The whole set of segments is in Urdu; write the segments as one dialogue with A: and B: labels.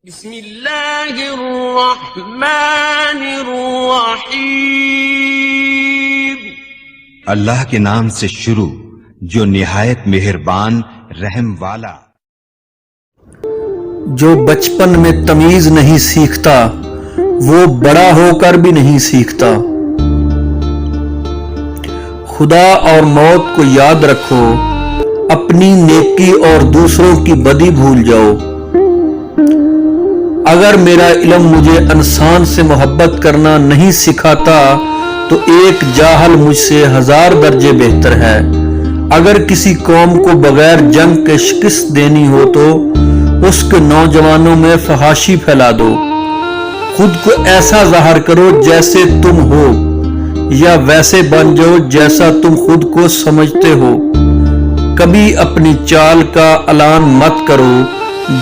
A: بسم اللہ الرحمن الرحیم۔
B: اللہ کے نام سے شروع جو نہایت مہربان رحم والا۔
C: جو بچپن میں تمیز نہیں سیکھتا وہ بڑا ہو کر بھی نہیں سیکھتا۔ خدا اور موت کو یاد رکھو، اپنی نیکی اور دوسروں کی بدی بھول جاؤ۔ اگر میرا علم مجھے انسان سے محبت کرنا نہیں سکھاتا تو ایک جاہل مجھ سے 1000 درجے بہتر ہے۔ اگر کسی قوم کو بغیر جنگ کے شکست دینی ہو تو اس کے نوجوانوں میں فحاشی پھیلا دو۔ خود کو ایسا ظاہر کرو جیسے تم ہو، یا ویسے بن جاؤ جیسا تم خود کو سمجھتے ہو۔ کبھی اپنی چال کا اعلان مت کرو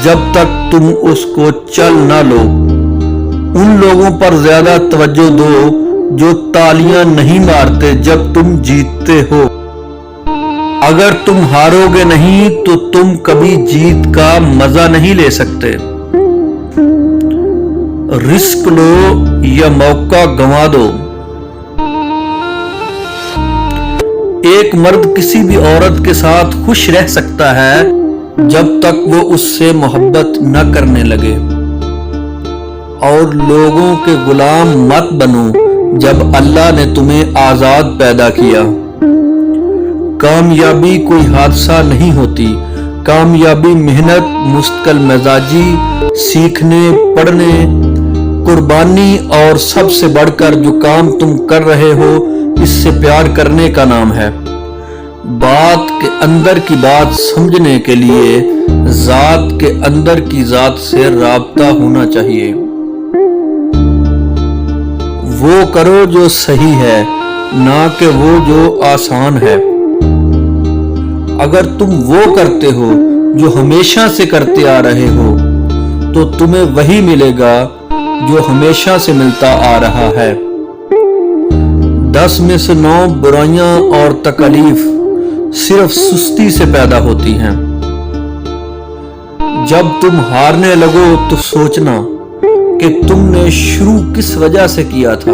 C: جب تک تم اس کو چل نہ لو۔ ان لوگوں پر زیادہ توجہ دو جو تالیاں نہیں مارتے جب تم جیتتے ہو۔ اگر تم ہارو گے نہیں تو تم کبھی جیت کا مزہ نہیں لے سکتے۔ رسک لو یا موقع گنوا دو۔ ایک مرد کسی بھی عورت کے ساتھ خوش رہ سکتا ہے جب تک وہ اس سے محبت نہ کرنے لگے۔ اور لوگوں کے غلام مت بنو جب اللہ نے تمہیں آزاد پیدا کیا۔ کامیابی کوئی حادثہ نہیں ہوتی، کامیابی محنت، مستقل مزاجی، سیکھنے، پڑھنے، قربانی اور سب سے بڑھ کر جو کام تم کر رہے ہو اس سے پیار کرنے کا نام ہے۔ بات کے اندر کی بات سمجھنے کے لیے ذات کے اندر کی ذات سے رابطہ ہونا چاہیے۔ وہ کرو جو صحیح ہے، نہ کہ وہ جو آسان ہے۔ اگر تم وہ کرتے ہو جو ہمیشہ سے کرتے آ رہے ہو تو تمہیں وہی ملے گا جو ہمیشہ سے ملتا آ رہا ہے۔ 10 میں سے 9 برائیاں اور تکالیف صرف سستی سے پیدا ہوتی ہیں۔ جب تم ہارنے لگو تو سوچنا کہ تم نے شروع کس وجہ سے کیا تھا۔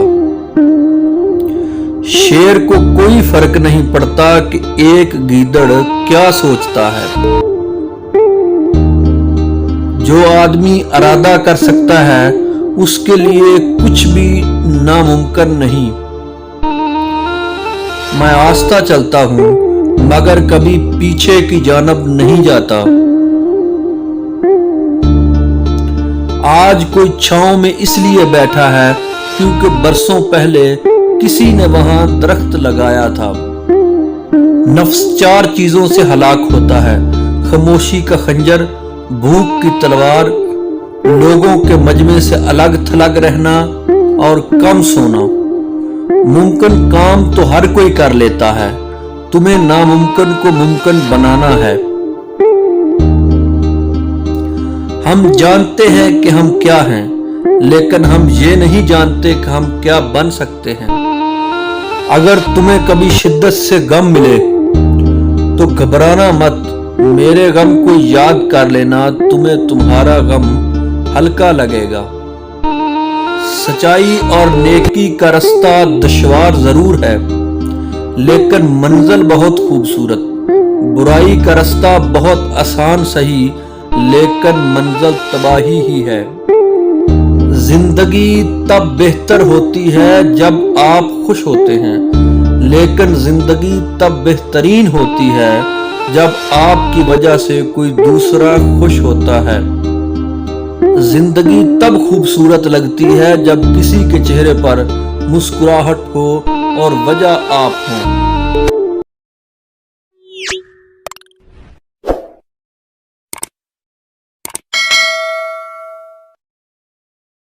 C: شیر کو کوئی فرق نہیں پڑتا کہ ایک گیدڑ کیا سوچتا ہے۔ جو آدمی ارادہ کر سکتا ہے اس کے لیے کچھ بھی ناممکن نہیں۔ میں آہستہ چلتا ہوں مگر کبھی پیچھے کی جانب نہیں جاتا۔ آج کوئی چھاؤں میں اس لیے بیٹھا ہے کیونکہ برسوں پہلے کسی نے وہاں درخت لگایا تھا۔ نفس 4 چیزوں سے ہلاک ہوتا ہے: خاموشی کا خنجر، بھوک کی تلوار، لوگوں کے مجمع سے الگ تھلگ رہنا اور کم سونا۔ ممکن کام تو ہر کوئی کر لیتا ہے، تمہیں ناممکن کو ممکن بنانا ہے۔ ہم جانتے ہیں کہ ہم کیا ہیں لیکن ہم یہ نہیں جانتے کہ ہم کیا بن سکتے ہیں۔ اگر تمہیں کبھی شدت سے غم ملے تو گھبرانا مت، میرے غم کو یاد کر لینا، تمہیں تمہارا غم ہلکا لگے گا۔ سچائی اور نیکی کا رستہ دشوار ضرور ہے لیکن منزل بہت خوبصورت۔ برائی کا رستہ بہت آسان سہی لیکن منزل تباہی ہی ہے۔ زندگی تب بہتر ہوتی ہے جب آپ خوش ہوتے ہیں، لیکن زندگی تب بہترین ہوتی ہے جب آپ کی وجہ سے کوئی دوسرا خوش ہوتا ہے۔ زندگی تب خوبصورت لگتی ہے جب کسی کے چہرے پر مسکراہٹ ہو اور وجہ آپ ہوں۔